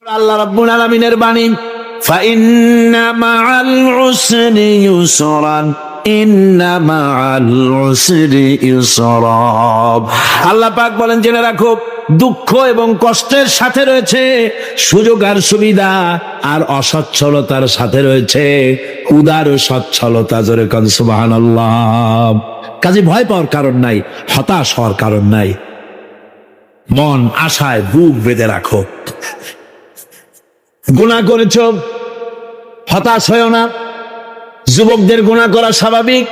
আল্লাহ রাব্বুল আলামিনের বাণী, ফাইন্না মাআল উসরি ইউসরান, ইন্না মাআল উসরি ইউসরা। আল্লাহ পাক বলেন, জেনে রাখো, দুঃখ এবং কষ্টের সাথে রয়েছে সুযোগ আর সুবিধা, আর অসচ্ছলতার সাথে রয়েছে উদার সচ্ছলতা। জোরে কোন সুবহানাল্লাহ। কাজে ভয় পাওয়ার কারণ নাই, হতাশ হওয়ার কারণ নাই। মন আশায় বুক বেঁধে রাখো। গুনাহ করেছ, হতাশ হয়েও না। যুবকদের গুনাহ করা স্বাভাবিক।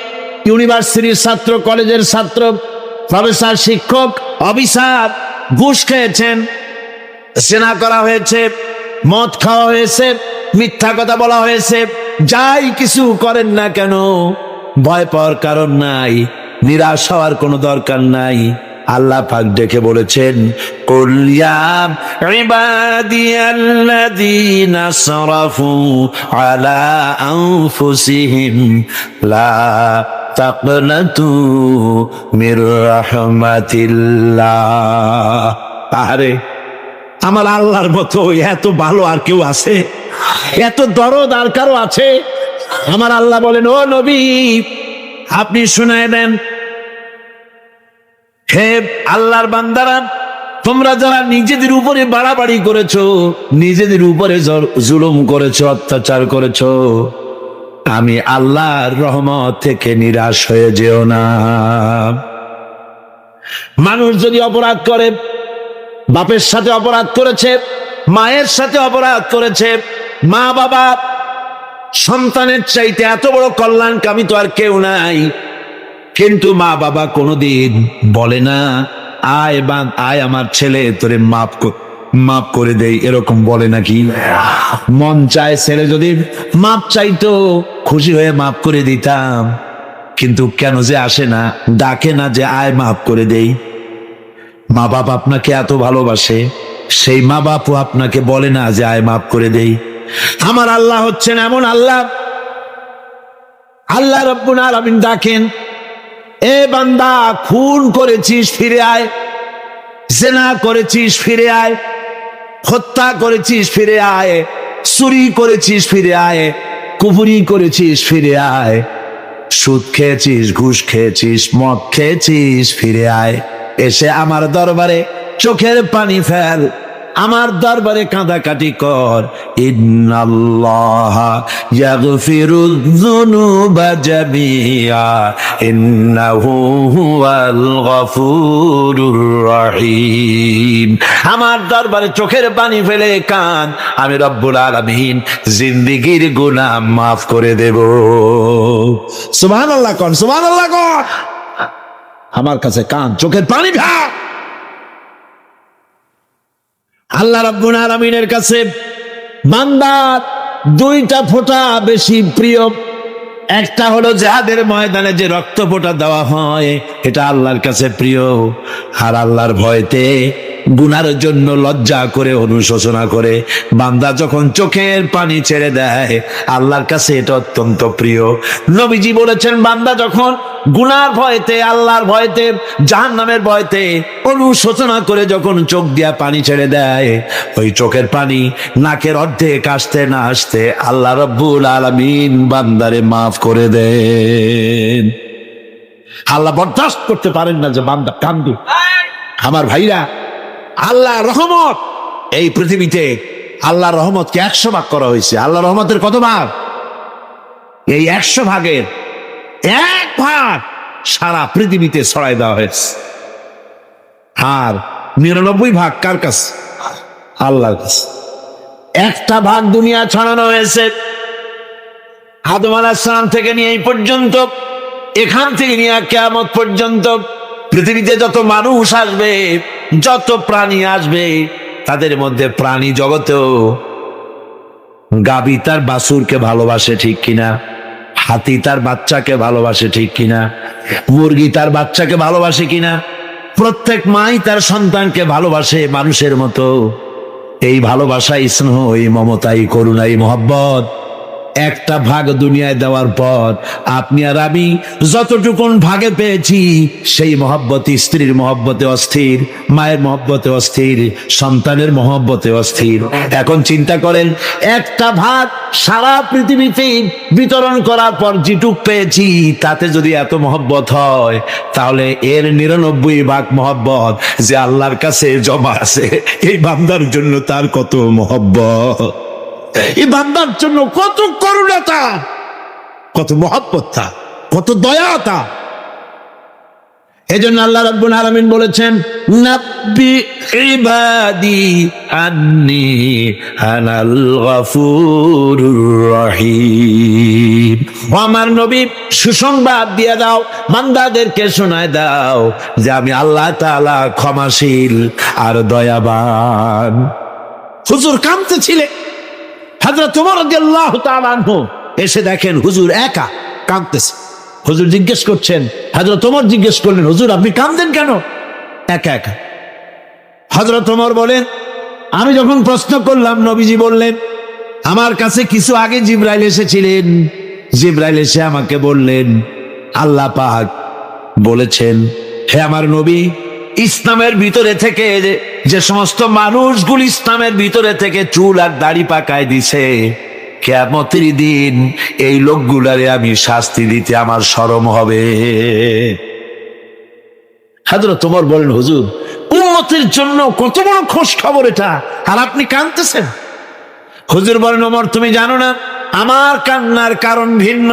ইউনিভার্সিটির ছাত্র, কলেজের ছাত্র, প্রফেসর, শিক্ষক, অফিসার ঘুষ খেয়েছেন, জেনা করা হয়েছে, মদ খাওয়া হয়েছে, মিথ্যা কথা বলা হয়েছে, যাই কিছু করেন না কেন ভয় পাওয়ার কারণ নাই, নিরাশ হওয়ার কোনো দরকার নাই। আল্লাহ পাক ডেকে বলেছেন, কুল ইয়া ইবাদিয়াল্লাযীনা আসরাফু আলা আনফুসিহিম লা তাকনাতু মির রাহমাতিল্লাহ। আরে আমার আল্লাহর মতো এত ভালো আর কেউ আছে? এত দরদ আর কারো আছে? আমার আল্লাহ বলেন, ও নবী, আপনি শুনায় দেন, হে আল্লাহর বান্দারা, তোমরা যারা নিজেদের উপরে বাড়াবাড়ি করেছো, নিজেদের উপরে জুলুম করেছো, অত্যাচার করেছো, আমি আল্লাহর রহমত থেকে নিরাশ হয়ে যেও না। মানুষ যদি অপরাধ করে, বাপের সাথে অপরাধ করেছে, মায়ের সাথে অপরাধ করেছে, মা বাবা সন্তানের চাইতে এত বড় কল্যাণকামী তো আর কেউ নাই, কিন্তু মা বাবা কোনোদিন বলে না, আয় আমার ছেলে তোরে মাফ করে দেই, এরকম বলে নাকি? মন চায় ছেলে যদি মাপ চাইতো, খুশি হয়ে মাফ করে দিতাম, কিন্তু কেন যে আসে না, ডাকে না যে আয় মাফ করে দেই। মা বাপ আপনাকে এত ভালোবাসে, সেই মা বাপও আপনাকে বলে না যে আয় মাফ করে দেই। আমার আল্লাহ হচ্ছেন এমন আল্লাহ, আল্লাহ রাব্বুল আলামিন ডাকেন, এ বান্দা, খুন করেছিস ফিরে আয়, জেনা করেছিস ফিরে আয়, হত্যা করেছিস ফিরে আয়, চুরি করেছিস ফিরে আয়, কুফরি করেছিস ফিরে আয়, সুদ খেয়েছিস, ঘুষ খেয়েছিস, মদ খেয়েছিস ফিরে আয়, এসে আমার দরবারে চোখের পানি ফেল, আমার দরবারে কাঁদাকাটি কর। ইন্নাল্লাহা ইয়াগফিরুয যুনুবা জামিআ ইন্নাহু হুয়াল গফুরুর রহিম। আমার দরবারে চোখের পানি ফেলে কান, আমি রব্বুল আলামিন জিন্দেগীর গুনাহ মাফ করে দেব। সুবহানাল্লাহ কোন, সুবহানাল্লাহ কোন। আমার কাছে কান, চোখের পানি ভা। আল্লাহ রাব্বুল আলামিনের কাছে বান্দার দুইটা ফোঁটা বেশি প্রিয়। একটা হলো জিহাদের ময়দানে যে রক্ত ফোঁটা দেওয়া হয়, এটা আল্লাহর কাছে প্রিয়। আর আল্লাহর ভয়তে গুনার জন্য লজ্জা করে, অনুশোচনা করে বান্দা যখন চোখের পানি ছেড়ে দেয়, আল্লাহর কাছে এটা অত্যন্ত প্রিয়। নবীজি বলেছেন, বান্দা যখন গুনার ভয়তে, আল্লাহর ভয়তে, জাহান্নামের ভয়তে অনুশোচনা করে যখন চোখ দিয়া পানি ছেড়ে দেয়, ওই চোখের পানি নাকের অর্ধেক আসতে না আসতে আল্লাহ রাব্বুল আলামিন বান্দারে মাফ করে দেন। আল্লাহ বরদাস্ত করতে পারেন না যে বান্দা কান্দে। আমার ভাইরা, আল্লাহ রহমত, এই পৃথিবীতে আল্লাহর রহমতকে 100 ভাগ করা হয়েছে। আল্লাহ রহমতের কত ভাগ? এই 100 ভাগের 1 ভাগ সারা পৃথিবীতে ছড়াই দেওয়া হয়েছে। আর 99 ভাগ কার কাছে? আল্লাহর কাছে। 1টা ভাগ দুনিয়া ছড়ানো হয়েছে আদম আলাইহিস সালাম থেকে নিয়ে এই পর্যন্ত, এখান থেকে নিয়ে কিয়ামত পর্যন্ত পৃথিবীতে যত মানুষ আসবে, যত প্রাণী আসবে, তাদের মধ্যে প্রাণী জগতেও গাভী তার বাছুরকে ভালোবাসে, ঠিক কিনা? হাতি তার বাচ্চাকে ভালোবাসে, ঠিক কিনা? মুরগি তার বাচ্চাকে ভালোবাসে কিনা? প্রত্যেক মাই তার সন্তানকে ভালোবাসে মানুষের মতো। এই ভালোবাসা, স্নেহ, এই মমতা, এই করুণা, এই মহব্বত একটা ভাগ দুনিয়ায় দেওয়ার পর আপনি আর আমি যতটুকুন ভাগে পেয়েছি সেই মহব্বত, স্ত্রীর মহব্বতে অস্থির, মায়ের মহব্বতে অস্থির, সন্তানের মহব্বতে অস্থির। এখন চিন্তা করেন, একটা ভাগ সারা পৃথিবীতে বিতরণ করার পর যেটুক পেয়েছি তাতে যদি এত মহব্বত হয়, তাহলে এর 99 ভাগ মহব্বত যে আল্লাহর কাছে জমা আছে, এই বান্দার জন্য তার কত মহব্বত, এই বান্দার জন্য কত করুণাতা, কত মহব্বতটা, কত দয়াতা। এজন্য আল্লাহ রাব্বুল আলামিন বলেছেন, নাব্বি ইবাদি আন্নি আনাল গফুরুর রহিম। ও আমার নবী, সুসংবাদ দিয়ে দাও, বান্দাদেরকে শোনায় দাও যে আমি আল্লাহ তাআলা ক্ষমাশীল আর দয়াবান। হুজুর কাঁদতেছিলেন, হযরত ওমর রাদিয়াল্লাহু তাআলা আনহু এসে দেখেন হুজুর একা কাঁদতেছে। হুজুর জিজ্ঞেস করছেন, হযরত ওমর জিজ্ঞেস করলেন, হুজুর আপনি কাঁদেন কেন একা একা? হযরত ওমর বলেন, আমি যখন প্রশ্ন করলাম নবীজি বললেন, আমার কাছে কিছু আগে জিবরাইল এসেছিলেন, জিবরাইল এসে আমাকে বললেন আল্লাহ পাক বলেছেন, হে আমার নবী, ইসলামের ভিতরে থেকে যে সমস্ত মানুষগুলি ইসলামের ভিতরে থেকে চুল আর দাড়ি পাকায় দিছে, কিয়ামতের দিন এই লোকগুলারে আমি শাস্তি দিতে আমার শরম হবে। হযরত ওমর বলেন, হুজুর উম্মতের জন্য কত বড় খোঁজ খবর এটা, আর আপনি কাঁদতেছেন। হুজুর বলেন, ওমর তুমি জানো না আমার কান্নার কারণ ভিন্ন।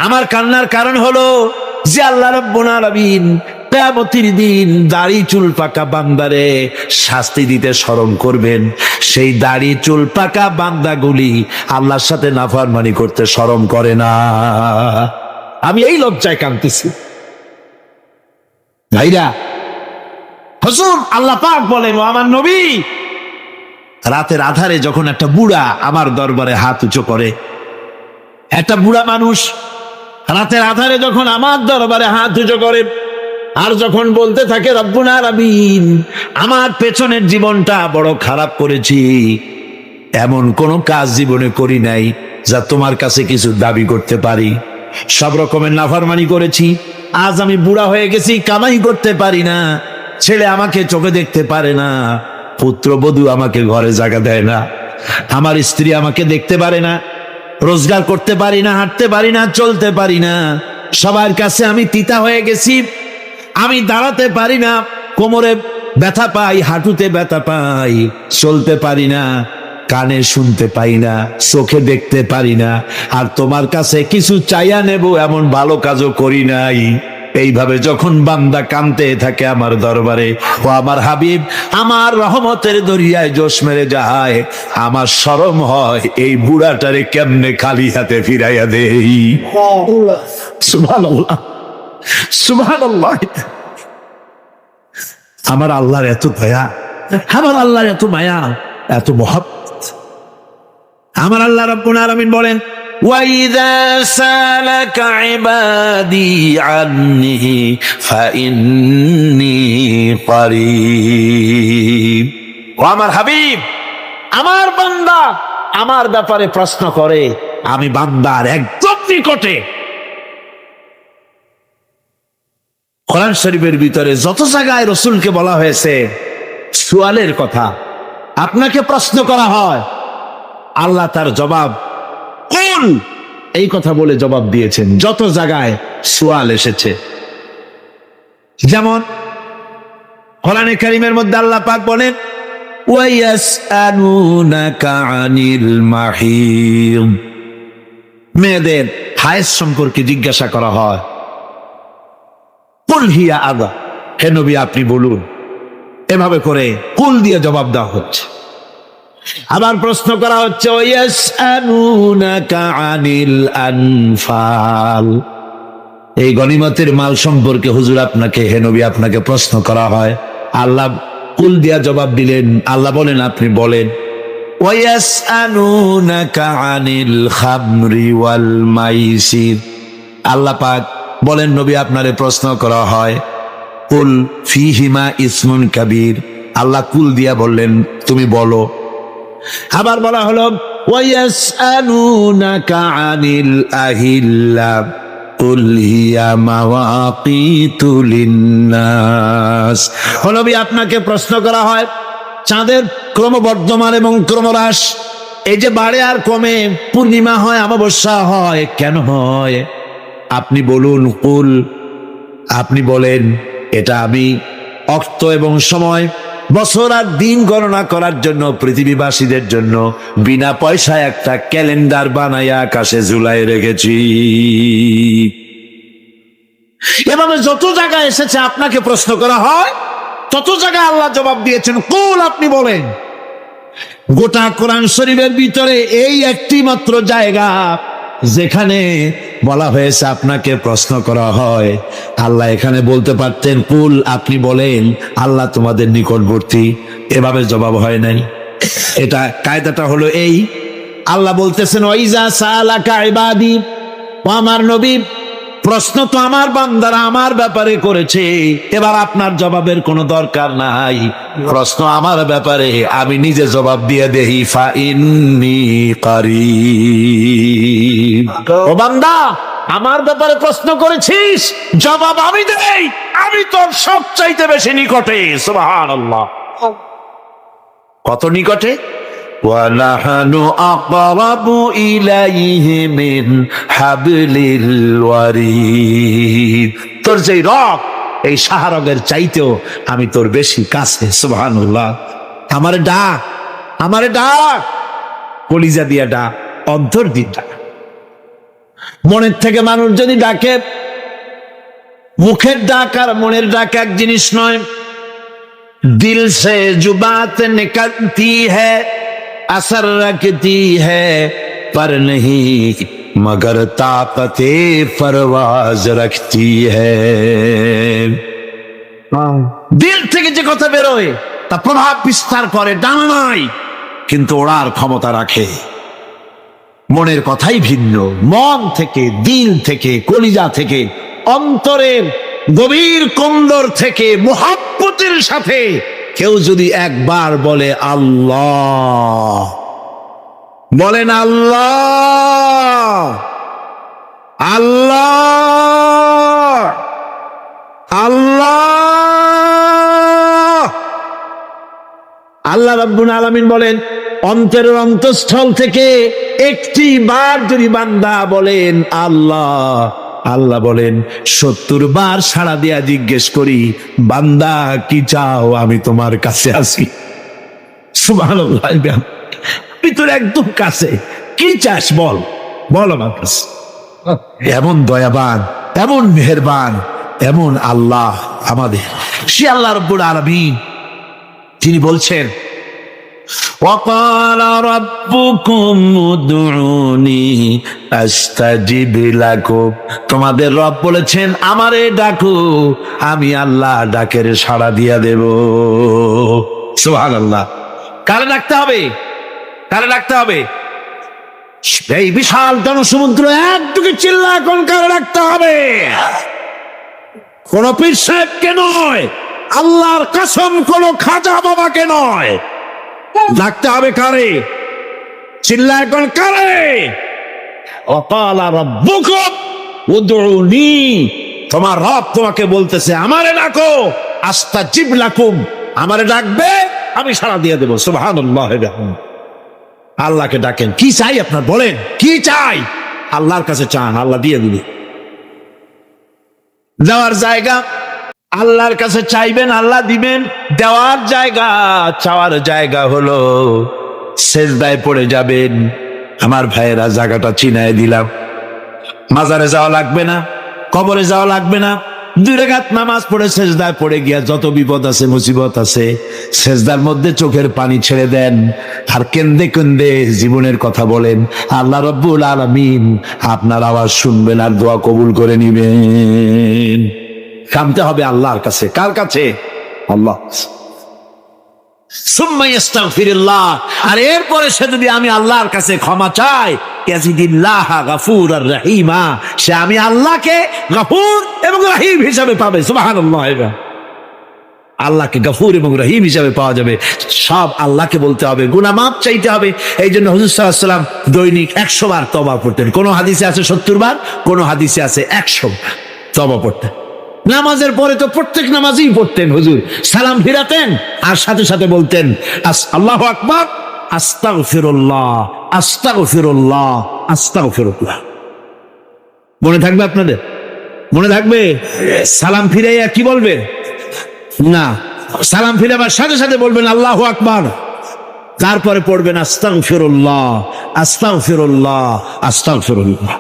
আমার কান্নার কারণ হলো যে আল্লাহ রাব্বুল আলামিন কিয়ামতের দিন দাড়ি চুল পাকা বান্দারে শাস্তি দিতে শরম করবেন, সেই দাড়ি চুল পাকা বান্দাগুলি আল্লাহর সাথে নাফরমানি করতে শরম করে না। আমি এই লজ্জায় কাঁদতেছি। ভাইরা, হুজুর আল্লাহ পাক বলেন, ও আমার নবী, রাতের আধারে যখন একটা বুড়া আমার দরবারে হাত উঁচু করে, একটা বুড়া মানুষ রাতের আধারে যখন আমার দরবারে হাত উঁচু করে আর যখন বলতে থাকে, রব্বুল আলামিন আমার পেছনের জীবনটা বড় খারাপ করেছি, এমন কোন কাজ জীবনে করি নাই যা তোমার কাছে কিছু দাবি করতে পারি, সব রকমের নাফরমানি করেছি, আজ আমি বুড়া হয়ে গেছি, কামাই করতে পারি না, ছেলে আমাকে চোখে দেখতে পারে না, পুত্রবধূ আমাকে ঘরে জায়গা দেয় না, আমার স্ত্রী আমাকে দেখতে পারে না, রোজগার করতে পারি না, হাঁটতে পারি না, চলতে পারি না, সবার কাছে আমি তিতা হয়ে গেছি, আমি দাঁড়াতে পারি না, কোমরে ব্যথা পাই, হাঁটুতে ব্যথা পাই, চলতে পারি না, কানে শুনতে পাই না, চোখে দেখতে পারি না, আর তোমার কাছে কিছু চাইয়া নেব এমন ভালো কাজও করি নাই। এইভাবে যখন বান্দা কাঁদতে থাকে আমার দরবারে, ও আমার হাবিব আমার রহমতের দরিয়ায় জোশ মেরে যায়, আমার শরম হয় এই বুড়াটারে কেমনে খালি হাতে ফিরাইয়া দেই। সুবহানাল্লাহ, সুবহানাল্লাহ। আমার আল্লাহর এত দয়া, আমার আল্লাহর এত মায়া, এত মহব্বত। আমার আল্লাহ রাব্বুল আলামিন বলেন, وَإِذَا سَأَلَكَ عِبَادِي عَنِّي فَإِنِّي قَرِيبٌ। ও আমার হাবিব, আমার বান্দা আমার ব্যাপারে প্রশ্ন করে, আমি বান্দার একদম নিকটে। কোরআন শরীফের ভিতরে যত জায়গায় রাসূলকে বলা হয়েছে সুয়ালের কথা, আপনাকে প্রশ্ন করা হয়, আল্লাহ তার জবাব কুল এই কথা বলে জবাব দিয়েছেন। যত জায়গায় সুয়াল এসেছে, যেমন কোরআনে কারীমের মধ্যে আল্লাহ পাক বলেন, ওয়ায়াসআলুনাকা আনিল মাহিদ, মেয়েদের হায়েজ সম্পর্কে জিজ্ঞাসা করা হয়, কুল হিয়া আযা, হে নবী আপনি বলুন। এভাবে করে কুল দিয়ে জবাব দেওয়া হচ্ছে। আবার প্রশ্ন করা হচ্ছে, ওয়ায়াসআলুনাকা আনিল আনফাল, এই গনিমতের মাল সম্পর্কে হুজুর আপনাকে, হে নবী আপনাকে প্রশ্ন করা হয়। আল্লাহ কুল দিয়া জবাব দিলেন, আল্লাহ বলেন আপনি বলেন। ওয়ায়াসআলুনাকা আনিল খামরি ওয়াল মাইসির, আল্লাহ পাক বলেন নবী আপনারে প্রশ্ন করা হয়, কুল ফিহিমা ইসমুন কাবীর, আল্লাহ কুল দিয়া বললেন তুমি বলো। আবার বলা হলো ওয়ায়াসআলুনাকা আনিল আহিল্লা কুল হিয়া মাওয়াকিতু লিন্নাস। ও নবী, আপনাকে প্রশ্ন করা হয় চাঁদের ক্রমবর্ধমান এবং ক্রমহ্রাস, এই যে বাড়ে আর কমে, পূর্ণিমা হয় অমাবস্যা হয়, কেন হয়? আপনি বলুন, কুল, আপনি বলেন, এটা আমি অক্ত এবং সময়, বছর আর দিন গণনা করার জন্য পৃথিবীবাসীদের জন্য বিনা পয়সায় একটা ক্যালেন্ডার বানাইয়া আকাশে ঝুলাই রেখেছি। এভাবে যত জায়গায় এসেছে আপনাকে প্রশ্ন করা হয়, তত জায়গায় আল্লাহ জবাব দিয়েছেন কুল, আপনি বলেন। গোটা কোরআন শরীফের ভিতরে এই একটি মাত্র জায়গা যেখানে বলা হয়েছে আপনাকে প্রশ্ন করা হয়। আল্লাহ এখানে বলতে পারতেন কুল, আপনি বলেন, আল্লাহ তোমাদের নিকটবর্তী, এভাবে জবাব হয় নাই। এটা কায়দাটা হলো এই, আল্লাহ বলতেছেন ওয়াইজা সালাকা ইবাদি, ও আমার নবী, প্রশ্ন তো আমার বান্দারা আমার ব্যাপারে করেছে, এবার আপনার জবাবের কোনো দরকার নাই। প্রশ্ন আমার ব্যাপারে, আমি নিজে জবাব দিয়ে দেই, ফা ইন্নী কারীব। ও বান্দা, আমার ব্যাপারে প্রশ্ন করেছিস, জবাব আমি দেই, আমি তোর সবচাইতে বেশি নিকটে। সুবহানাল্লাহ। কত নিকটে? وَنَحْنُ أَقْرَبُ إِلَيْهِ مِنْ حَبْلِ الْوَرِيدِ। তোর যে রগ, এই শাহরগের চাইতেও আমি তোর বেশি কাছে। সুবহানাল্লাহ। আমারে ডাক, আমারে ডাক, কলিজা দিয়া ডাক, অন্তর দিয়ে ডাক। মনের থেকে মানুষ যদি ডাকে, মুখের ডাক আর মনের ডাক এক জিনিস নয়। দিল সে জুবাত নিকলতি হ্যায়, असर रखती है पर नहीं मगर ताकते परवाज रखती है। দিল থেকে যে কথা বেরোয় তা প্রভাব বিস্তার করে, ডানা নাই কিন্তু ওড়ার ক্ষমতা রাখে। মনের কথাই ভিন্ন। মন থেকে, দিল থেকে, কলিজা থেকে, অন্তরের গভীর কন্দর থেকে মুহাব্বতের সাথে কেউ যদি একবার বলে আল্লাহ, বলেন আল্লাহ, আল্লাহ, আল্লাহ, আল্লাহ রাব্বুল আলামিন বলেন, অন্তরের অন্তঃস্থল থেকে একটি বার যদি বান্দা বলেন আল্লাহ, আল্লাহ বলেন 70 বার সাড়া দিয়া জিজ্ঞেস করি, বান্দা কি চাও, আমি তোমার কাছে আছি। সুবহানাল্লাহ। আমি তোর একদম কাছে, কি চাস বল, বল আমার কাছে। এমন দয়াবান, এমন মেহেরবান, এমন আল্লাহ আমাদের। সে আল্লাহ রাব্বুল আলামিন, তিনি বলছেন وقال ربكم ادعوني استجب لكم। তোমাদের রব বলেছেন আমারে ডাকো, আমি আল্লাহ ডাকের সাড়া দিয়া দেব। সুবহানাল্লাহ। কারে ডাকতে হবে? কারে ডাকতে হবে? এই বিশাল জনসমুদ্র একদিকে চিল্লা কোন কারে ডাকতে হবে? কোন পীর সাহেবকে নয়, আল্লাহর কসম কোন খাজা বাবাকে নয়, ডাকতে হবে কারে? চিল্লা কোন কারে? ওয়াকালা রাব্বুকুম উদউনি, তোমার রব তোমাকে বলতেছে আমারে ডাকো, আস্তাজিব লাকুম, আমারে ডাকবে আমি সাড়া দিয়ে দেব। সুবহানাল্লাহ। আল্লাহকে ডাকেন, কি চাই আপনার বলেন, কি চাই? আল্লাহর কাছে চান, আল্লাহ দিয়ে দিবে। যাওয়ার জায়গা আল্লাহর কাছে চাইবেন, আল্লাহ দিবেন। দেওয়ার জায়গা, চাওয়ার জায়গা হলো সেজদায় পড়ে যাবেন। আমার ভাইয়েরা, জায়গাটা চিনায় দিলাম। মাজারে যাওয়া লাগবে না, কবরে যাওয়া লাগবে না। 2 রাকাত নামাজ পড়ে সেজদায় পড়ে গিয়া যত বিপদ আছে, মুসিবত আছে, সেজদার মধ্যে চোখের পানি ছেড়ে দেন আর কেন্দে কেন্দে জীবনের কথা বলেন। আল্লাহ রাব্বুল আলামিন আপনার আওয়াজ শুনবেন আর দোয়া কবুল করে নিবেন। কামতে হবে আল্লাহর কাছে। কার কাছে? আল্লাহ। সুম্মা ইস্তাগফিরুল্লাহ, আর এরপরে সে যদি আমি আল্লাহর কাছে ক্ষমা চাই, ইয়াজিদিল্লাহ গাফুরার রহিমা, সে আমি আল্লাহকে গফুর এবং রহিম হিসাবে পাবে। সুবহানাল্লাহ। আল্লাহকে গফুর এবং রহিম হিসাবে পাওয়া যাবে। সব আল্লাহকে বলতে হবে, গুনাহ মাফ চাইতে হবে। এই জন্য হুজুর সাল্লাল্লাহু আলাইহি ওয়াসাল্লাম দৈনিক 100 বার তওবা পড়তেন। কোন হাদিসে আছে 70 বার, কোন হাদিসে আছে 100 বার তওবা পড়তেন। নামাজের পরে তো প্রত্যেক নামাজই পড়তেন হুজুর, সালাম ফিরাতেন আর সাথে সাথে বলতেন আল্লাহু আকবার, আস্তাগফিরুল্লাহ, আস্তাগফিরুল্লাহ, আস্তাগফিরুল্লাহ। মনে থাকবে আপনাদের? মনে থাকবে? সালাম ফিরাইয়া কি বলবে? না, সালাম ফিরাবার সাথে সাথে বলবেন আল্লাহু আকবার, তারপরে পড়বেন আস্তাগফিরুল্লাহ, আস্তাগফিরুল্লাহ, আস্তাগফিরুল্লাহ।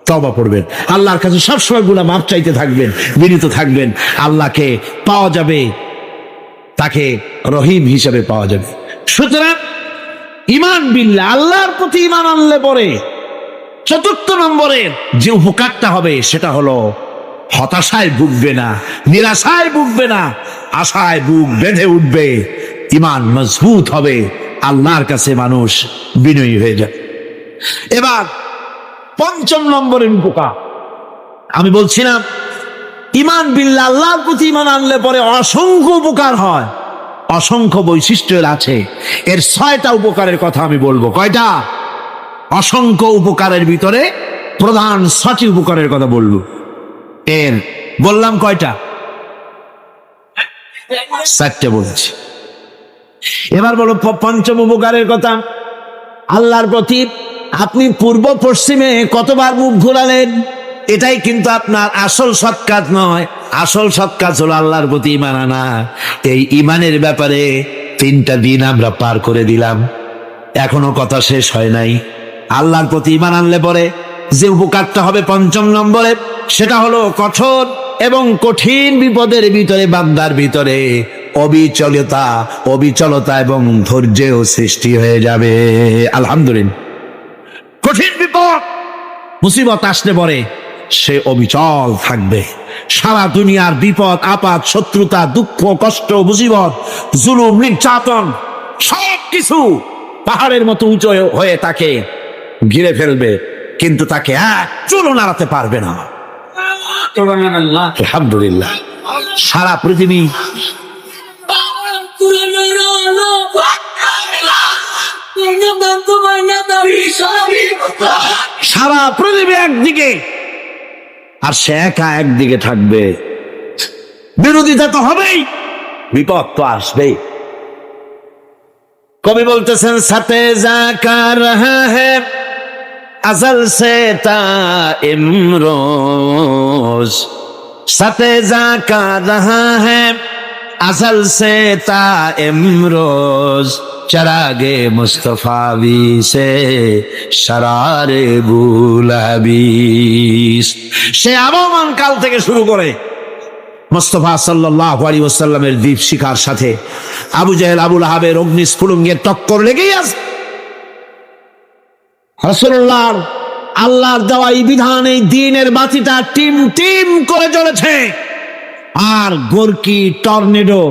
তওবা পড়বেন, আল্লাহর কাছে সবসময় গুনাহ মাফ চাইতে থাকবেন, বিনীত থাকবেন। আল্লাহকে পাওয়া যাবে, তাকে রহিম হিসেবে পাওয়া যাবে। সুতরাং ঈমান বিল্লাহ, আল্লাহর প্রতি ঈমান আনলে পরে চতুর্থ নম্বরে যে উপকারটা হবে সেটা হলো হতাশায় ভুগবে না, নিরাশায় ভুগবে না, আশায় বুক বেঁধে উঠবে, ঈমান মজবুত হবে, আল্লাহর কাছে মানুষ বিনয়ী হয়ে যাবে। এবার পঞ্চম নম্বরের উপকার আমি বলছিলাম, ঈমান বিল্লাহ, আল্লাহর প্রতি ঈমান আনলে পরে অসংখ্য উপকার হয়, অসংখ্য বৈশিষ্ট্য আছে। এর 6টা উপকারের কথা আমি বলবো। কয়টা? অসংখ্য উপকারের ভিতরে প্রধান 6টি উপকারের কথা বলবো। এর বললাম কয়টা? 4টে বলছি। এবার বলো পঞ্চম উপকারের কথা। আল্লাহর প্রতি আপনি পূর্ব পশ্চিমে কতবার মুখ ঘোরালেন, এটাই কিন্তু আপনার আসল সৎ কাজ নয়। আসল সৎ কাজ হলো আল্লাহর প্রতি ঈমান আনা। এই ঈমানের ব্যাপারে 3টা দিন আমরা পার করে দিলাম, এখনো কথা শেষ হয় নাই। আল্লাহর প্রতি ঈমান আনলে পরে যে উপকারটা হবে পঞ্চম নম্বরে, সেটা হলো কঠোর এবং কঠিন বিপদের ভিতরে বান্দার ভিতরে অবিচলতা এবং ধৈর্যের সৃষ্টি হয়ে যাবে। আলহামদুলিল্লাহ। কঠিন বিপদ মুসিবত আসলে পরে সে অবিচল থাকবে। সারা দুনিয়ার বিপদ আপদ, শত্রুতা, দুঃখ, কষ্ট, মুসিবত, জুলুম, নির্যাতন সবকিছু পাহাড়ের মতো উঁচু হয়ে তাকে ঘিরে ফেলবে, কিন্তু তাকে এক চুলও নাড়াতে পারবে না। আলহামদুলিল্লাহ। সারা পৃথিবী একদিকে আর সে একা একদিকে থাকবে। বিরোধিতা তো হবেই, বিপদ তো আসবেই। কবি বলতেছেন, সাথে যা কার রহা হ্যায় अज़ल से ता इमरोज, सतेजा का रहा है अज़ल से ता इमरोज, चरागे मुस्तफावी से शरारे बुलहबीस। সে আবহমান কাল থেকে শুরু করে মুস্তাফা সাল্লাল্লাহু আলাইহি ওয়াসাল্লামের দীপ শিখার সাথে আবু জাহেল, আবু লাহাবের অগ্নিস্ফুলিঙ্গের টক্কর লেগেই আছে। রাসূলুল্লাহ আল্লাহর দেওয়া এই বিধান, এই দ্বীনের বাতিটা টিম টিম করে জ্বলেছে। আর গোরকি, টর্নেডো,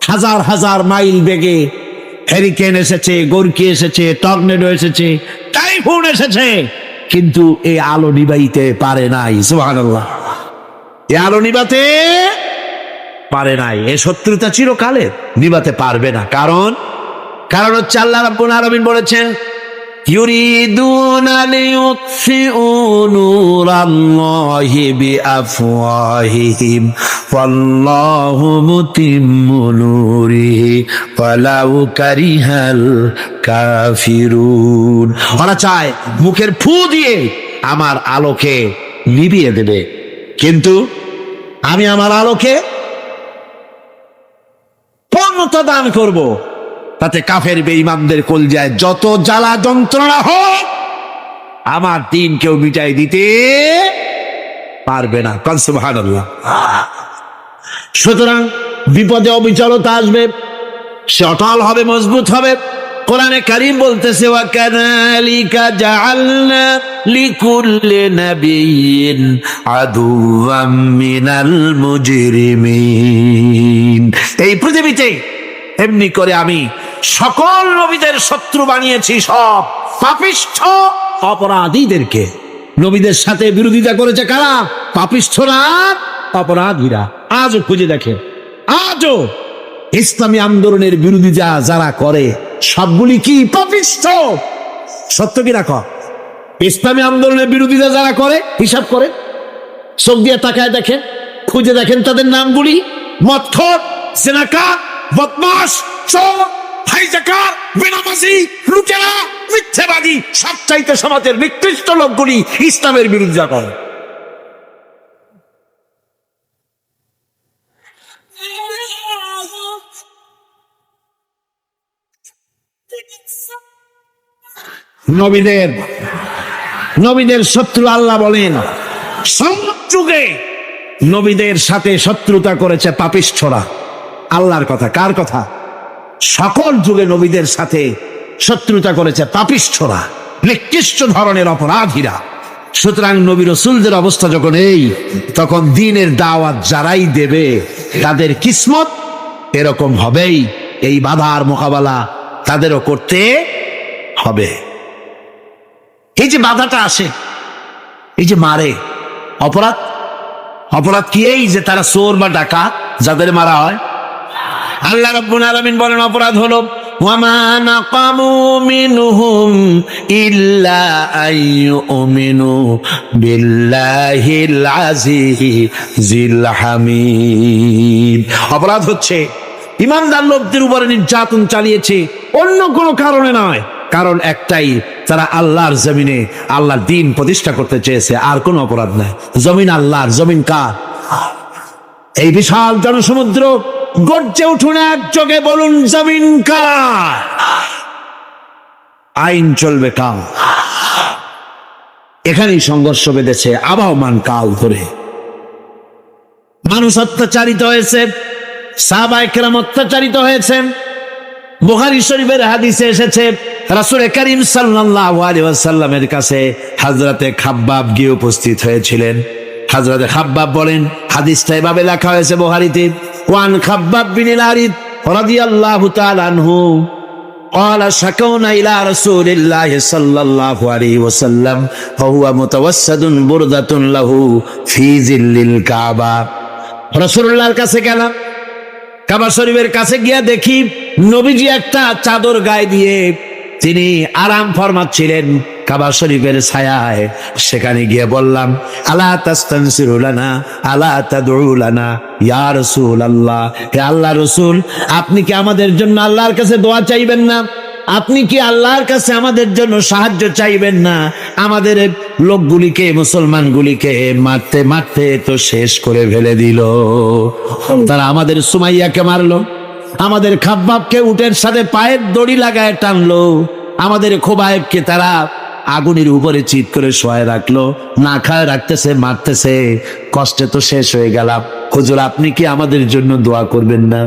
হাজার হাজার মাইল বেগে হ্যারিকেন এসেছে, গোরকি এসেছে, টর্নেডো এসেছে, টাইফুন এসেছে, কিন্তু এই আলো নিবাইতে পারে নাই। সুবহানাল্লাহ। এই আলো নিবাতে পারে নাই। এই শত্রুতা চিরকালের, নিবাতে পারবে না। কারণ হচ্ছে আল্লাহ রাব্বুল আলামিন বলেছেন, ইউরিদুনা লিয়ুতফিউ নূরাল্লাহি বিআফওয়াহিহিম ওয়াল্লাহু মুতিম্মু নূরিহি ওয়ালাউ কারিহাল কাফিরুন। ওরা চায় মুখের ফু দিয়ে আমার আলোকে নিভিয়ে দেবে, কিন্তু আমি আমার আলোকে পূর্ণতা দান করব। তাতে কাফের বেঈমানদের কলজায় যত জ্বালা যন্ত্রণা হোক, আমার দ্বীন কেউ মিটাই দিতে পারবে না। সুবহানাল্লাহ। সুতরাং বিপদে অবিচলতা আসবে, সে অটল হবে, মজবুত হবে। কোরআনে কারীম বলতেছে, ওয়া কাযালিকা জাআলনা লিকুল্লি নাবিয়্যিন আদুওয়াম মিনাল মুজরিমিন। এই পৃথিবীতে এমনি করে আমি সকল নবীদের শত্রু বানিয়েছি, সব পাপিষ্ঠ অপরাধীদেরকে। নবীদের সাথে বিরোধিতা করেছে কারা? পাপিষ্ঠরা, অপরাধীরা। আজও খুঁজে দেখে আজও ইসলামী আন্দোলনের বিরোধিতা যারা করে সবগুলি কি পাপিষ্ঠ? সত্য কি রাখো? ইসলামী আন্দোলনের বিরোধিতা যারা করে হিসাব করে, চোখ দিয়ে তাকায় দেখেন, খুঁজে দেখেন তাদের নামগুলি। মদখোর, জেনাকার, বদমাশ, চোর, হাইজাকার, বেনামাজি, লুটেরা, মিথ্যাবাদী, সবচাইতে সমাজের নিকৃষ্ট লোকগুলি ইসলামের বিরোধিতা করে। নবীদের শত্রু আল্লাহ বলেন সব যুগে নবীদের সাথে শত্রুতা করেছে পাপিষ্ঠরা। আল্লাহর কথা, কার কথা? সকল যুগে নবীদের সাথে শত্রুতা করেছে পাপিষ্ঠরা, নিকৃষ্ট ধরনের অপরাধীরা। সুতরাং নবী রাসূলদের অবস্থা যখন এই, তখন দ্বীনের দাওয়াত যারাই দেবে তাদের কিসমত এরকম হবেই। এই বাধার মোকাবেলা তাদেরও করতে হবে। এই যে বাধাটা আসে, এই যে মারে, অপরাধ কি? এই যে তারা চোর বা ডাকাত যাদের মারা হয়, আল্লাহ রাব্বুল আলামিন বলেন অপরাধ হলো ওয়ামা নাকামু মিনহুম ইল্লা আইয়ুমিনু বিল্লাহিল আজিজিল হামিদ। অপরাধ হচ্ছে ইমানদার লোকদের উপরে নির্যাতন চালিয়েছে, অন্য কোনো কারণে নয়। কারণ একটাই, তারা আল্লাহর জমিনে আল্লাহর দ্বীন প্রতিষ্ঠা করতে চেয়েছে, আর কোনো অপরাধ নাই। জমিন আল্লাহর, জমিন কার? এই বিশাল জনসমুদ্র গর্জে উঠুন একযোগে, বলুন জমিন কার? আইন চলবে কার? এখানেই সংঘর্ষ বেঁধেছে আবহমান কাল ধরে। মানুষ অত্যাচারিত হয়েছে, সাহাবায়ে কেরাম অত্যাচারিত হয়েছেন। বুখারী শরীফের হাদিসে এসেছে রাসূল করিম সাল্লাল্লাহু আলাইহি ওয়াসাল্লামের কাছে হযরতে খাব্বাব গিয়ে উপস্থিত হয়েছিলেন। হযরতে খাব্বাব বলেন, হাদিসটা এভাবে লেখা হয়েছে বুখারীতে, ওয়ান খাব্বাব বিন আরিদ রাদিয়াল্লাহু তাআলা আনহু قال شكونا إلى رسول الله صلى الله عليه وسلم وهو متوسد بردة له في ظل الكعبة। রাসূলুল্লাহর কাছে গেলাম, কাবা শরীফের কাছে গিয়ে দেখি নবীজি একটা চাদর গায়ে দিয়ে তিনি আরাম ফরমাচ্ছিলেন কাবা শরীফের ছায়ায়। সেখানে গিয়ে বললাম, আলা তাস্তানসিরু লানা আলা তাদউ লানা ইয়া রাসূলুল্লাহ, হে আল্লাহর রাসূল, আপনি কি আমাদের জন্য আল্লাহর কাছে দোয়া চাইবেন না? আপনি কি আল্লাহর কাছে আমাদের জন্য সাহায্য চাইবেন না? আমাদের লোকগুলিকে, মুসলমানগুলিকে মারতে মারতে তো শেষ করে ফেলে দিল। তারা আমাদের সুমাইয়াকে মারলো, আমাদের খাব্বাবকে উটের সাথে পায়ের দড়ি লাগায় টানলো, আমাদের খোবায়েবকে তারা আগুনের উপরে চিৎ করে শোয়ায় রাখলো, না খায় রাখতেছে, মারতেছে, কষ্টে তো শেষ হয়ে গেলাম। হুজুর, আপনি কি আমাদের জন্য দোয়া করবেন না?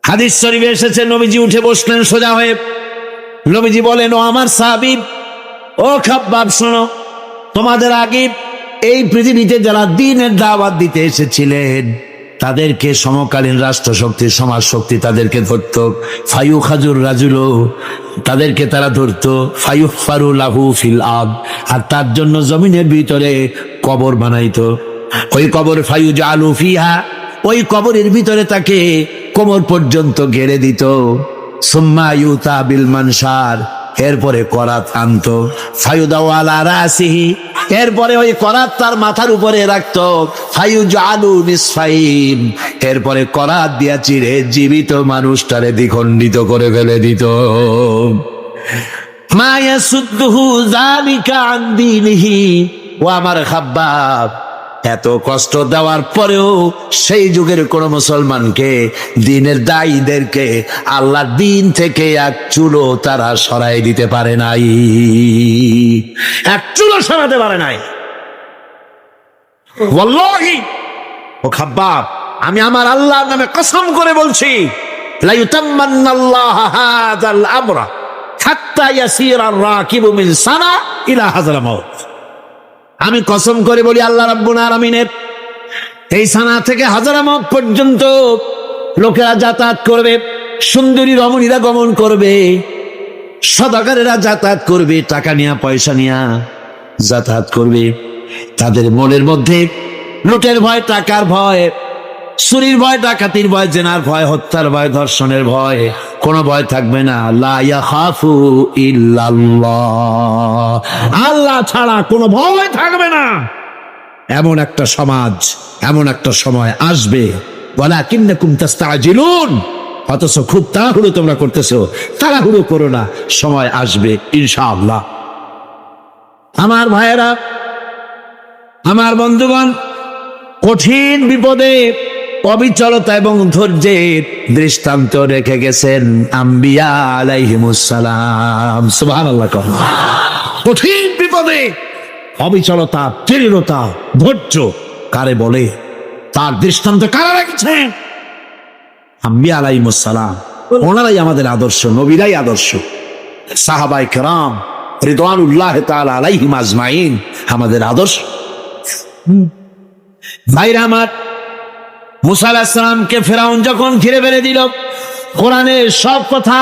হাদিস শরীফে এসেছে নবীজি উঠে বসলেন সোজা হয়ে। নবীজি বলেন, ও আমার সাহাবী, ও খাব্বাব, শোনো, তোমাদের আগে এই পৃথিবীতে যারা দ্বীনের দাওয়াত দিতে এসেছিলেন তাদেরকে সমকালীন রাষ্ট্রশক্তি, সমাজ শক্তি তাদেরকে ধরত। ফায়ু খাজুর রাজুলো, তাদেরকে তারা ধরত। ফায়ু ফারু লাহু ফিল আব, আর তার জন্য জমিনের ভিতরে কবর বানাইতো। ওই কবর ফায়ু জালু ফিহা, ওই কবরের ভিতরে তাকে কোমর পর্যন্ত ঘেরে দিত। সুম্মা ইউতা বিল মানসার, এরপরে করাত আনতো। ফায়ুদাও আলা রাসিহি, এরপরে ওই করাত তার মাথার উপরে রাখতো। ফায়ুজালু নিসফাইন, এরপরে করাত দিয়া চিরে জীবিত মানুষটারে দ্বিখণ্ডিত করে ফেলে দিত। মা ইয়াসুদ্দুহু যালিকা আন দীনিহি, ও আমার খাব্বাব, এত কষ্ট দেওয়ার পরেও সেই যুগের কোন মুসলমানকে, দ্বীনের দায়ীদেরকে আল্লাহর দ্বীন থেকে এক চুলো তারা সরাই দিতে পারে নাই, এক চুলো সরাতে পারে নাই। ওয়াল্লাহি, ও খাব্বাব, আমি আমার আল্লাহর নামে কসম করে বলছি, লা ইউতাম্মান্নাল্লাহু হাযাল আমরা হাত্তা ইয়াসিরা আর-রাকিবু মিন সানা ইলা হাযরামাউত। আমি কসম করে বলি, আল্লাহ রাব্বুল আলামিনের এই সানা থেকে হাজারামাউত পর্যন্ত লোকেরা যাতায়াত করবে, সুন্দরী রমণীরা গমন করবে, সদাগরেরা যাতায়াত করবে, টাকা নিয়া পয়সা নিয়া যাতায়াত করবে। তাদের মনের মধ্যে লুটের ভয়, টাকার ভয়, চুরির ভয়, ডাকাতির ভয়, জেনার ভয়, হত্যার ভয়, ধর্ষণের ভয়, কোনো ভয় থাকবে না। লা ইয়াখাফু ইল্লাল্লাহ, আল্লাহ ছাড়া কোনো ভয় থাকবে না। এমন একটা সমাজ, এমন একটা সময় আসবে, ওয়ালাকিন্নাকুম তাস্তাজিলুন, অথচ খুব তাড়াহুড়ো তোমরা করতেছো। তাড়াহুড়ো করো না, সময় আসবে ইনশাআল্লাহ। আমার ভাইয়েরা, আমার বন্ধুগণ, কঠিন বিপদে অবিচলতা এবং ধৈর্যের দৃষ্টান্ত রেখে গেছেন আম্বিয়া আলাইহিমুস সালাম। সুবহানাল্লাহ। কঠিন বিপদে অবিচলতা, দৃঢ়তা, ধৈর্য কারে বলে, তার দৃষ্টান্ত কারা রেখেছেন? আম্বিয়া আলাইহিমুস সালাম। ওনারাই আমাদের আদর্শ, নবীরাই আদর্শ। সাহাবায়ে কেরাম রিদওয়ানুল্লাহ তাআলা আলাইহিম আজমাইন আমাদের আদর্শ। ভাইরা আমার, মুসা আলাইহিস সালামকে ফেরাউন যখন ঘিরে ফেলে দিল, কোরআনের সব কথা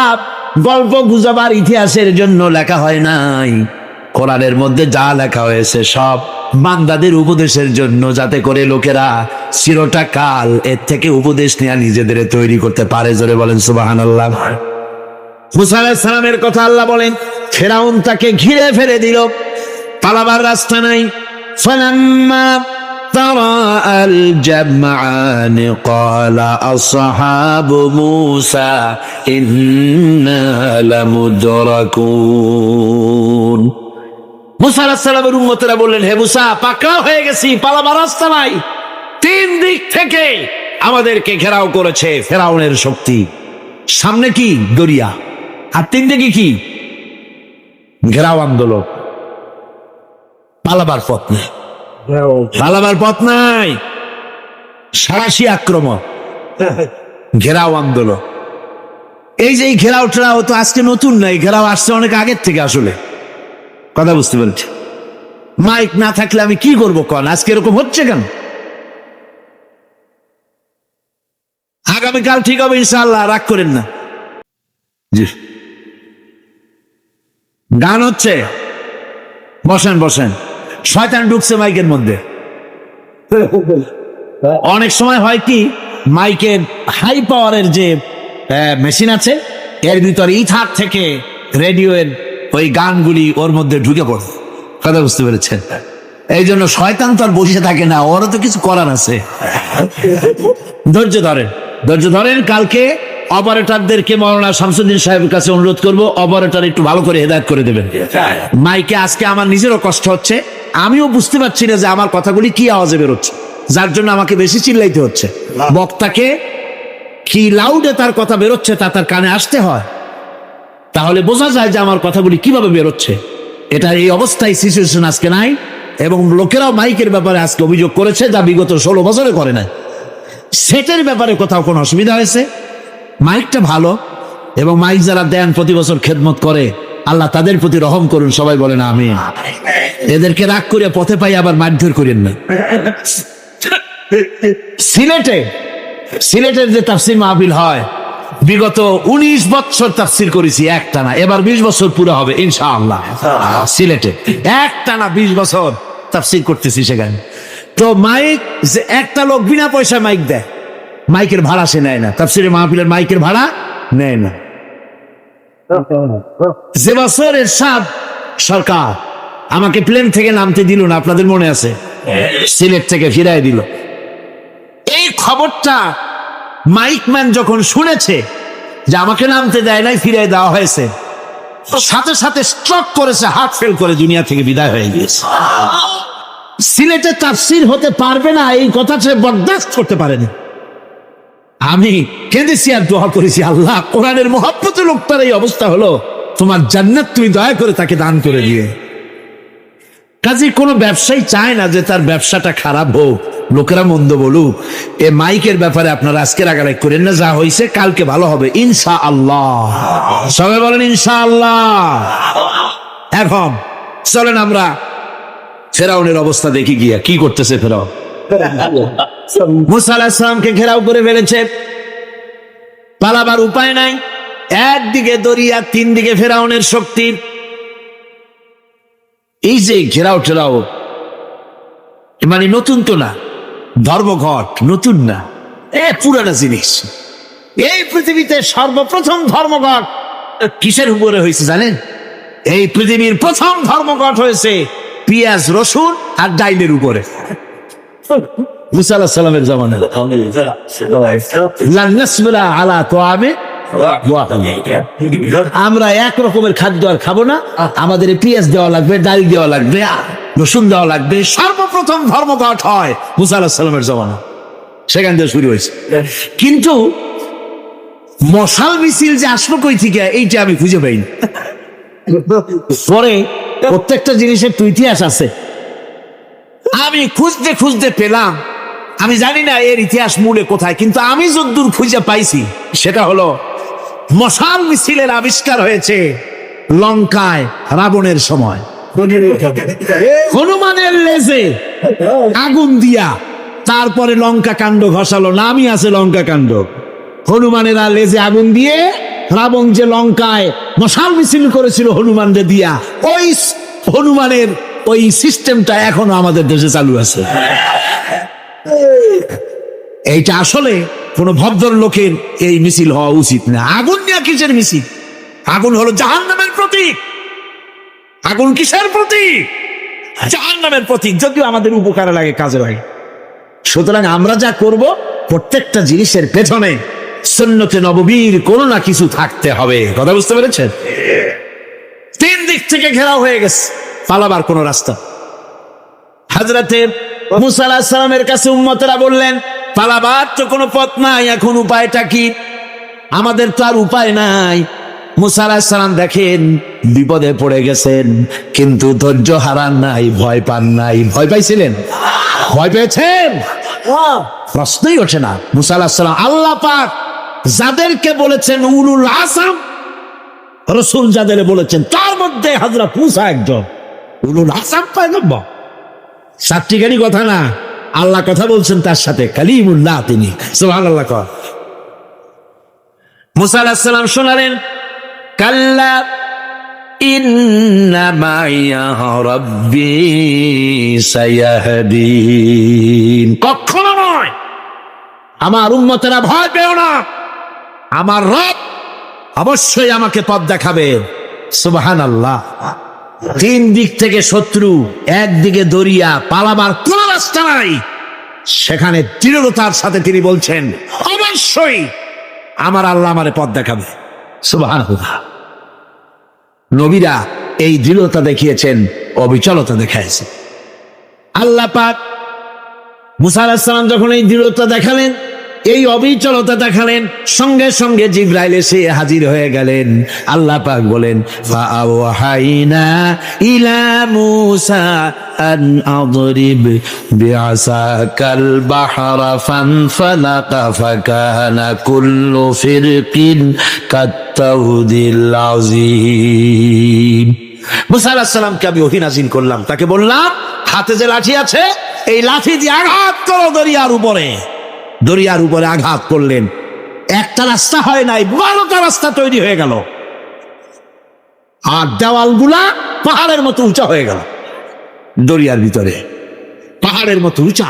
গল্প গুজবার ইতিহাসের জন্য লেখা হয় নাই। কোরআনের মধ্যে যা লেখা হয়েছে সব বান্দাদের উপদেশের জন্য, যাতে করে লোকেরা চিরটা কাল এর থেকে উপদেশ নিয়ে নিজেদের তৈরি করতে পারে। জোরে বলেন সুবহানাল্লাহ। মুসা আলাইহিস সালামের কথা আল্লাহ বলেন, ফেরাউন তাকে ঘিরে ফেলে দিল, পালাবার রাস্তা নাই। ফালাম্মা তারাআ আল জামআন ক্বালা আসহাবু মূসা ইন্না লামুদরাকুন। মুসা আলাইহিস সালামের উম্মতেরা বললেন, হে মুসা, পাকড়াও হয়ে গেছি, পালাবার রাস্তা নাই। তিন দিক থেকে আমাদেরকে ঘেরাও করেছে ফেরাউনের শক্তি। সামনে কি? দরিয়া, আর তিন দিকে কি? ঘেরাও আন্দোলন। পালাবার পথ নেই, পালাবার পথ নাই। সারাশি আক্রমণ, ঘেরাও আন্দোলন। এই যে ঘেরাও টেরাও তো আজকে নতুন নাই, ঘেরাও আসছে অনেক আগের থেকে। আসলে কথা বুঝতে পেরেছি। মাইক না থাকলে আমি কি করবো কন? আজকে এরকম হচ্ছে কেন? আগামীকাল ঠিক হবে ইনশাআল্লাহ, রাগ করেন না। জি, গান হচ্ছে, বসেন বসেন। শয়তান ঢুকছে মাইকের মধ্যে। অনেক সময় হয় কি, মাইকের হাই পাওয়ারের যে মেশিন আছে, এর ভিতরে ইথার থেকে রেডিওর ওই গানগুলি ওর মধ্যে ঢুকে পড়ে। কথা বুঝতে পেরেছেন? এই জন্য শয়তান তো আর বসে থাকে না, ওরও তো কিছু করার আছে। ধৈর্য ধরেন, ধৈর্য ধরেন। কালকে অপারেটরদেরকে মাওলানা শামসুদ্দিন সাহেবের কাছে অনুরোধ করব, অপারেটর একটু ভালো করে হেদায়েত করে দেবেন মাইকে। আজকে আমার নিজেরও কষ্ট হচ্ছে, আমিও বুঝতে পারছি না যে আমার কথাগুলি কি আওয়াজে বেরোচ্ছে, যার জন্য আমাকে বেশি চিল্লাইতে হচ্ছে। বক্তাকে কি লাউডে তার কথা বেরোচ্ছে তা তার কানে আসতে হয়, তাহলে বোঝা যায় যে আমার কথাগুলি কিভাবে বেরোচ্ছে। এটা এই অবস্থায় সিচুয়েশন আজকে নাই, এবং লোকেরাও মাইকের ব্যাপারে আজকে অভিযোগ করেছে, যা বিগত 16 বছরে করে নাই। সেটের ব্যাপারে কোথাও কোনো অসুবিধা হয়েছে? মাইকটা ভালো, এবং মাইক যারা দেন প্রতি বছর খেদমত করে, আল্লাহ তাদের প্রতি রহম করুন। সবাই বলেন আমিন। এদেরকে রাগ করে পথে পাই আবার মারধর করেন না। সিলেটের যে তাফসির মাহফিল হয়, বিগত 19 বছর তাফসির করেছি একটানা, এবার 20 বছর পুরো হবে ইনশাআল্লাহ। সিলেটে একটানা 20 বছর তাফসির করতেছি সেখানে। তো মাইক, যে একটা লোক বিনা পয়সায় মাইক দেয়, মাইকের ভাড়া সে নেয় না। তাফসিরের মাহফিলের মাইকের ভাড়া নেয় না। যে বছর এরশাদ সরকার আমাকে প্লেন থেকে নামতে দিল না, আপনাদের মনে আছে? সিলেট থেকে ফিরাই দিল। এই খবরটা মাইকম্যান যখন শুনেছে যে আমাকে নামতে দেয় নাই, ফিরাই দেওয়া হয়েছে, সাথে সাথে স্ট্রোক করেছে, হার্ট ফেল করে দুনিয়া থেকে বিদায় হয়ে গিয়েছে। সিলেটে তাফসির হতে পারবে না, এই কথা সে বরদাস্ত করতে পারেনি। আমি কেঁদেছি আর দোয়া করেছি, আল্লাহ, কোরআনের মহব্বতের লোকটার এই অবস্থা হলো, তোমার জান্নাত তুমি দয়া করে তাকে দান করে দিয়ে। কাজে কোনো ব্যবসায়ী চায় না যে তার ব্যবসাটা খারাপ হোক, লোকেরা মন্দ বলুক। এ মাইকের ব্যাপারে আপনারা আজকে রাগারাগ করেন না, যা হয়েছে কালকে ভালো হবে ইনশাআল্লাহ। সবাই বলেন ইনশাআল্লাহ। এখন চলেন আমরা ফেরাউনের অবস্থা দেখি গিয়া কি করতেছে ফেরাউন। মুসা আলাইহিস সালামকে ঘেরাও করে ফেলেছে, পালাবার উপায় নাই। একদিকে দরিয়া, তিন দিকে ফেরাউনের শক্তি। এই যে ঘেরাও টেরাও মানে নতুন তো না, ধর্মঘট নতুন না, পুরানা জিনিস। এই পৃথিবীতে সর্বপ্রথম ধর্মঘট কিসের উপরে হয়েছে জানেন? এই পৃথিবীর প্রথম ধর্মঘট হয়েছে পেঁয়াজ, রসুন আর ডাইলের উপরে। মুসা আলাইহিস সালামের জামানায় আমরা এক রকমের খাদ্য আর খাবো না, আমাদের পেঁয়াজ দেওয়া লাগবে, ডাল দেওয়া লাগবে, রসুন দেওয়া লাগবে। সর্বপ্রথম ধর্মঘট হয় মুসা আলাইহিস সালামের জামানা, সেখান থেকে শুরু হয়েছে। কিন্তু মশাল মিছিল যে আসলো কই থেকে, এইটা আমি খুঁজে পাইনি। পরে প্রত্যেকটা জিনিসের তো ইতিহাস আছে, আমি খুঁজতে খুঁজতে পেলাম। আমি জানি না এর ইতিহাস মূলে কোথায়, কিন্তু আমি যতদূর খুঁজে পাইছি সেটা হলো মশাল মিছিলের আবিষ্কার হয়েছে লঙ্কায় রাবণের সময়। হনুমানের লেজে আগুন দিয়া তারপরে লঙ্কা কাণ্ড ঘষালো, নামই আছে লঙ্কা কাণ্ড। হনুমানেরা লেজে আগুন দিয়ে রাবণ যে লঙ্কায় মশাল মিছিল করেছিল হনুমানদের দিয়া, ওই হনুমানের ওই সিস্টেমটা এখনো আমাদের দেশে চালু আছে। এইটা আসলে কোন ভদ্রলোকের এই মিছিল হওয়া উচিত না। আগুন নিয়ে কিসের মিছিল? আগুন হলো জাহান্নামের প্রতীক। আগুন কিসের প্রতীক? জাহান্নামের প্রতীক। যদিও আমাদের উপকারে লাগে, কাজে লাগে। সুতরাং আমরা যা করব, প্রত্যেকটা জিনিসের পেছনে সুন্নতে নববীর কোনো না কিছু থাকতে হবে। কথা বুঝতে পেরেছেন? তিন দিক থেকে ঘেরাও হয়ে গেছে, পালাবার কোনো রাস্তা। হযরতে মুসা আলাইহিস সালামের কাছে উম্মতেরা বললেন, পালাবার তো কোনো পথ নাই, এখন উপায়টা কি? আমাদের তো আর উপায় নাই। মুসা আলাইহিস সালাম দেখেন বিপদে পড়ে গেছেন, কিন্তু ধৈর্য হারান নাই, ভয় পান নাই। ভয় পাইছিলেন? ভয় পেয়েছেন? প্রশ্নই ওঠে না। মুসা আলাইহিস সালাম আল্লাহ পাক যাদেরকে বলেছেন উলুল আযম রাসূল, যাদের বলেছেন তার মধ্যে হযরত মুসা একজন উলুল আযম পয়গম্বর। সাতটিখানি কথা না, আল্লাহ কথা বলছেন তার সাথে, কালিমুল্লাহ তিনি। সুবহানাল্লাহ। মুসা আলাইহিস সালাম শোনালেন, কাল্লা ইন্না মাইয়া রাব্বি সায়াহদিন। কখনো নয়, আমার উম্মতেরা ভয় পেও না, আমার রব অবশ্যই আমাকে পথ দেখাবে। সুবহানাল্লাহ। তিন দিক থেকে শত্রু, একদিকে দরিয়া, পালাবার কোন রাস্তা নাই। সেখানে দৃঢ়তার সাথে তিনি বলছেন, অবশ্যই আমার আল্লাহ আমারে পথ দেখাবে। সুবহানাল্লাহ। নবীরা এই দৃঢ়তা দেখিয়েছেন, অবিচলতা দেখাইছেন। আল্লাহ পাক মুসা আলাইহিস সালাম যখন এই দৃঢ়তা দেখালেন, এই অবিচলতা দেখালেন, সঙ্গে সঙ্গে জিবরাইল এসে হাজির হয়ে গেলেন। আল্লাহ পাক বলেন, ফাআওহাইনা ইলা মূসা আন আদরিব বিআসাকাল বাহরা ফানফালাকা ফাকানা কুল্লু ফিরকিন কাত্তাউদিল আযীম। মুসা আলাইহিস সালামকে আমি ওহী নাযিল করলাম, তাকে বললাম হাতে যে লাঠি আছে, এই লাঠি দিয়ে আঘাত করো দরিয়ার উপরে। দরিয়ার উপরে আঘাত করলেন, একটা রাস্তা হয় নাই, 12টা রাস্তা তৈরি হয়ে গেল। আর দেওয়ালগুলা পাহাড়ের মতো উঁচা হয়ে গেল। দরিয়ার ভিতরে পাহাড়ের মতো উঁচা,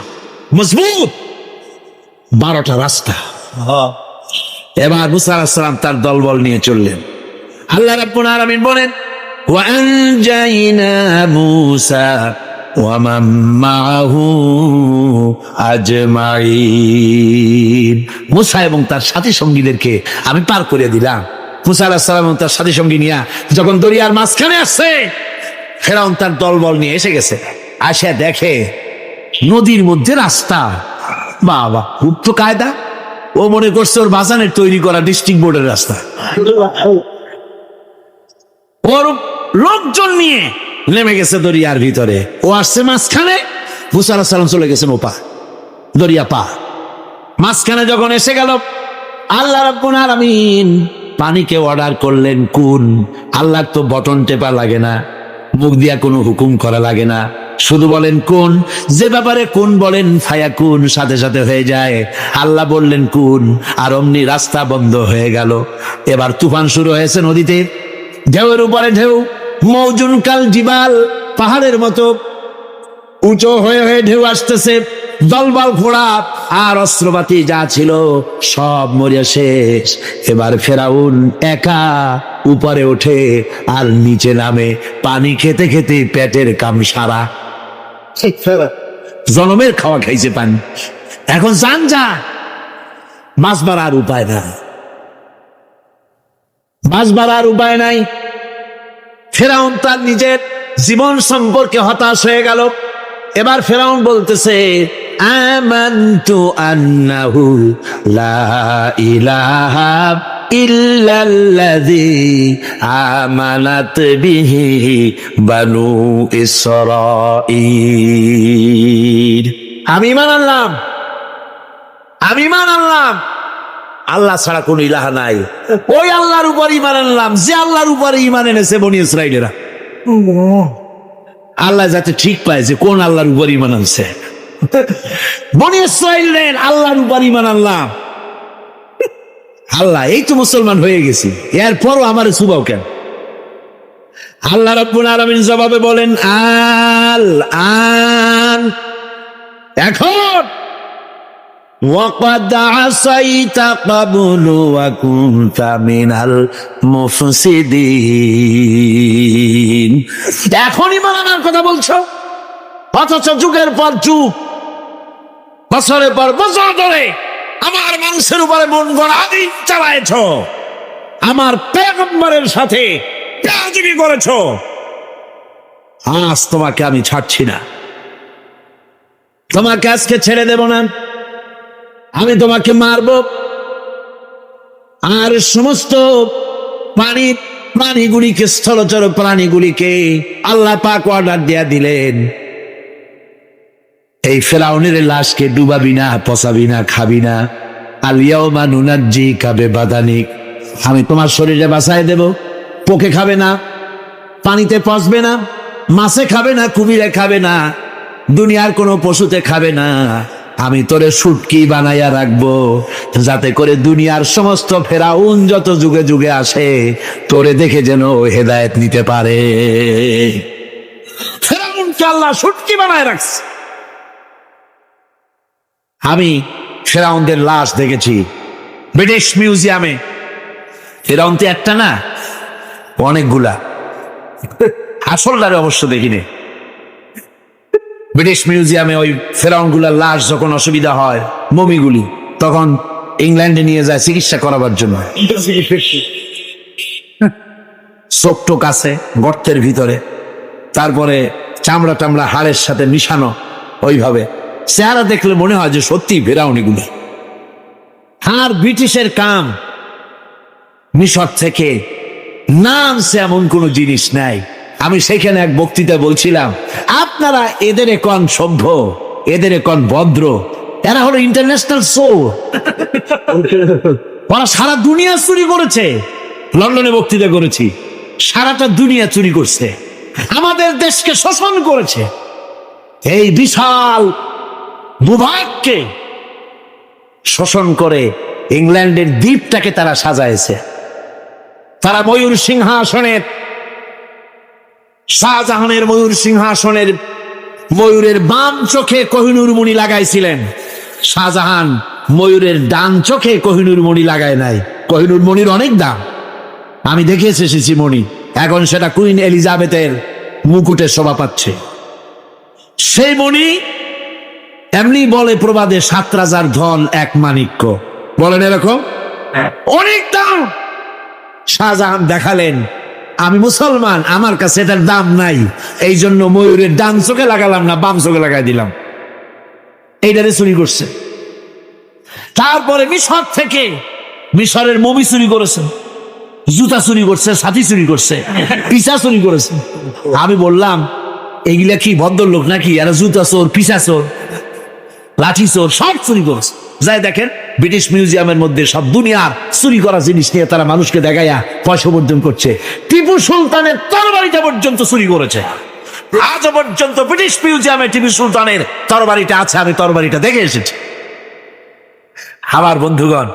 মজবুত 12টা রাস্তা। এবার মুসা আলাইহিস সালাম তার দলবল নিয়ে চললেন। আল্লাহ রাব্বুল আলামিন বলেন, ওয়া আনজাইনা মূসা ওয়া মান মাআহু আজমাইন। মুসা এবং তার সাথী সঙ্গীদেরকে আমি পার করে দিলাম। মুসা আলাইহিস সালাম এবং তার সাথী সঙ্গী নিয়ে যখন দরিয়ার মাঝখানে আসছে, ফেরাউন তার দলবল নিয়ে এসে গেছে। আসে দেখে নদীর মধ্যে রাস্তা। বাবা, খুব তো কায়দা। ও মনে করছে ওর বাজানের তৈরি করা ডিস্ট্রিক্ট বোর্ডের রাস্তা। ওর লোকজন নিয়ে নেমে গেছে দরিয়ার ভিতরে, ও আসছে মাঝখানে, মুসা আলাইহিস সালাম চলে গেছেন ওপা, দরিয়া পা। মাঝখানে যখন এসে গেল, আল্লাহ রাব্বুল আলামিন পানিকে অর্ডার করলেন কুন। আল্লাহ তো বটন টেপা লাগে না, মুখ দিয়া কোনো হুকুম করা লাগে না, শুধু বলেন কুন। যে ব্যাপারে কুন বলেন ফায়াকুন, সাথে সাথে হয়ে যায়। আল্লাহ বললেন কুন, আর অমনি রাস্তা বন্ধ হয়ে গেল। এবার তুফান শুরু হয়েছে নদীতে, ঢেউয়ের উপরে ঢেউ, মৌজুন কাল জিবাল, পাহাড়ের মতো উঁচু হয়ে হয়ে ঢেউ আসতেছে। দলবল ঘোড়া আর অস্ত্রপাতি যা ছিল সব মরে শেষ। এবার ফেরাউন একা উপরে ওঠে আর নিচে নামে, পানি খেতে খেতে পেটের কাম সারা, জনমের খাওয়া খাইছে পানি। এখন যান যা, বাঁচবার আর উপায় না, বাঁচবার আর উপায় নাই। ফেরাউন তার নিজের জীবন সম্পর্কে হতাশ হয়ে গেল। এবার ফেরাউন বলতেছে, আমানতু আন্নাহু লা ইলাহা ইল্লাল্লাযী আমানাত বিহি বানু ইসরাঈল। আমি ঈমান আনলাম, আমি ঈমান আনলাম আল্লাহ ছাড়া কোন ইলাহা নাই। ওই আল্লাহর উপর ঈমান আনলাম যে আল্লাহর উপরে ঈমান এনেছে বনি ইসরাঈলেরা। আল্লাহ যাতে ঠিক পায় যে কোন আল্লাহর উপর ঈমান আনছে। বনি ইসরাঈলের আল্লাহর উপর ঈমান আনলাম। আল্লাহ, এই তো মুসলমান হয়ে গেছি, এরপরও আমার সুবাও কেন? আল্লাহ রাব্বুল আলামিন জবাবে বলেন, আল আন, এখন ওয়াকাদ আসাইতা ক্বাবলু ওয়া কুনতা মিনাল মুফসিদিন। এখন ঈমান আনার কথা বলছো, অথচ যুগের পর যুগ, বছরের পর বছর ধরে আমার মানুষের উপরে মন গড়া দিন চালায়েছ, আমার পয়গম্বরের সাথে বেয়াদবি করেছ। আজ তোমাকে আমি ছাড়ছি না, তোমাকে আজকে ছেড়ে দেব না, আমি তোমাকে মারব। আর সমস্ত প্রাণীগুলিকে, স্থলচর প্রাণীগুলিকে আল্লাহ পাক অর্ডার দিয়া দিলেন, এই ফেরাউনের লাশকে ডুবাবি না, পচাবি না, খাবি না। আল ইয়াউমা নুনাজ্জিকা বিবাদানিক, আমি তোমার শরীরে বাঁচায় দেব। পোকে খাবে না, পানিতে পচবে না, মাছে খাবে না, কুমিরে খাবে না, দুনিয়ার কোনো পশুতে খাবে না। আমি তোরে শুটকি বানাইয়া রাখবো, যাতে করে দুনিয়ার সমস্ত ফেরাউন যত যুগে যুগে আসে তোরে দেখে যেন হেদায়েত নিতে পারে। ফেরাউনকে আল্লাহ শুটকি বানায় রাখছে। আমি ফেরাউনদের লাশ দেখেছি ব্রিটিশ মিউজিয়ামে। ফেরাউন তো একটা না, অনেকগুলা। আসলটারে অবশ্য দেখিনি। ব্রিটিশ মিউজিয়ামে ওই ফেরাউনগুলার লাশ যখন অসুবিধা হয়, মমিগুলি, তখন ইংল্যান্ডে নিয়ে যায় চিকিৎসা করাবার জন্য। চোখ টোক আছে গর্তের ভিতরে, তারপরে চামড়া টামড়া হাড়ের সাথে মিশানো, ওইভাবে চেহারা দেখলে মনে হয় যে সত্যি ফেরাউনিগুলি। আর ব্রিটিশের কাম, মিশর থেকে নামছে এমন কোন জিনিস নাই। আমি সেখানে এক বক্তৃতা বলছিলাম, আপনারা এদের কন সভ্য, এদের কন ভদ্র, এরা হলো ইন্টারন্যাশনাল শো। ওরা সারা দুনিয়া চুরি করেছে। লন্ডনে বক্তৃতা করেছি, সারাটা দুনিয়া চুরি করছে, আমাদের দেশকে শোষণ করেছে। এই বিশাল ভূভাগকে শোষণ করে ইংল্যান্ডের দ্বীপটাকে তারা সাজাইছে। তারা ময়ূর সিংহাসনের, শাহজাহানের ময়ূর সিংহাসনের ময়ূরের বাম চোখে কোহিনূর মণি লাগাইছিলেন। শাহজাহান ময়ূরের ডান চোখে কোহিনূর মণি লাগায় নাই। কোহিনূর মণির অনেক দাম, আমি দেখে এসেছি মণি। এখন সেটা কুইন এলিজাবেথের মুকুটে শোভা পাচ্ছে। সেই মণি এমনি বলে প্রবাদে, 7 রাজার ধন এক মাণিক্য, বলেন এরকম অনেক দাম। শাহজাহান দেখালেন, আমি মুসলমান, আমার কাছে এটার দাম নাই, এই জন্য ময়ূরের ডান চোখে লাগালাম না, বাম চোখে লাগাই দিলাম। এইটারে চুরি করছে। তারপরে মিশর থেকে, মিশরের মমি চুরি করেছে, জুতা চুরি করছে, ছাতি চুরি করছে, পিসা চুরি করেছে। আমি বললাম, এগুলা কি ভদ্রলোক নাকি? এরা জুতা চোর, পিসা চোর, লাঠি চোর, সব চুরি করেছে। যাই দেখেন ব্রিটিশ মিউজিয়ামের মধ্যে সব দুনিয়ার চুরি করা জিনিস নিয়ে তারা মানুষকে দেখাইয়া পয়সা উপার্জন করছে। টিপু সুলতানের তরবারিটা পর্যন্ত চুরি করেছে। আজ পর্যন্ত ব্রিটিশ মিউজিয়ামে টিপু সুলতানের তরবারিটা আছে, আমি তরবারিটা দেখে এসেছি। আমার বন্ধুগণ,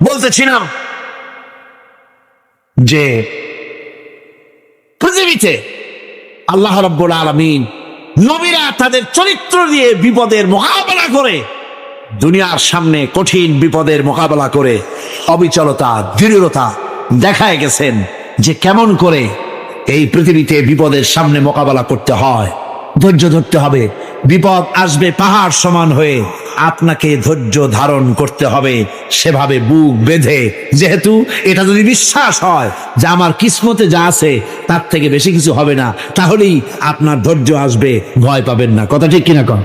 বলতেছিলাম যে পৃথিবীতে আল্লাহ রাব্বুল আলামিন নবীরা তাদের চরিত্র দিয়ে বিপদের মোকাবেলা করে দুনিয়ার সামনে কঠিন বিপদের মোকাবেলা করে অবিচলতা, দৃঢ়তা দেখায় গেছেন যে কেমন করে এই পৃথিবীতে বিপদের সামনে মোকাবেলা করতে হয়। ধৈর্য ধরতে হবে, বিপদ আসবে পাহাড় সমান হয়ে, আপনাকে ধৈর্য ধারণ করতে হবে সেভাবে বুক বেঁধে। যেহেতু এটা যদি বিশ্বাস হয় যে আমার কিসমতে যা আছে তার থেকে বেশি কিছু হবে না, তাহলেই আপনার ধৈর্য আসবে, ভয় পাবেন না। কথা ঠিক কিনা কন?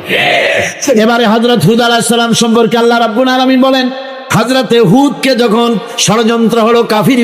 এবারে হযরত হুদ আলাইহিস সালাম সম্পর্কে আল্লাহ রাব্বুল আলামিন বলেন, হযরতে হুদকে যখন ষড়যন্ত্র হলো কাফির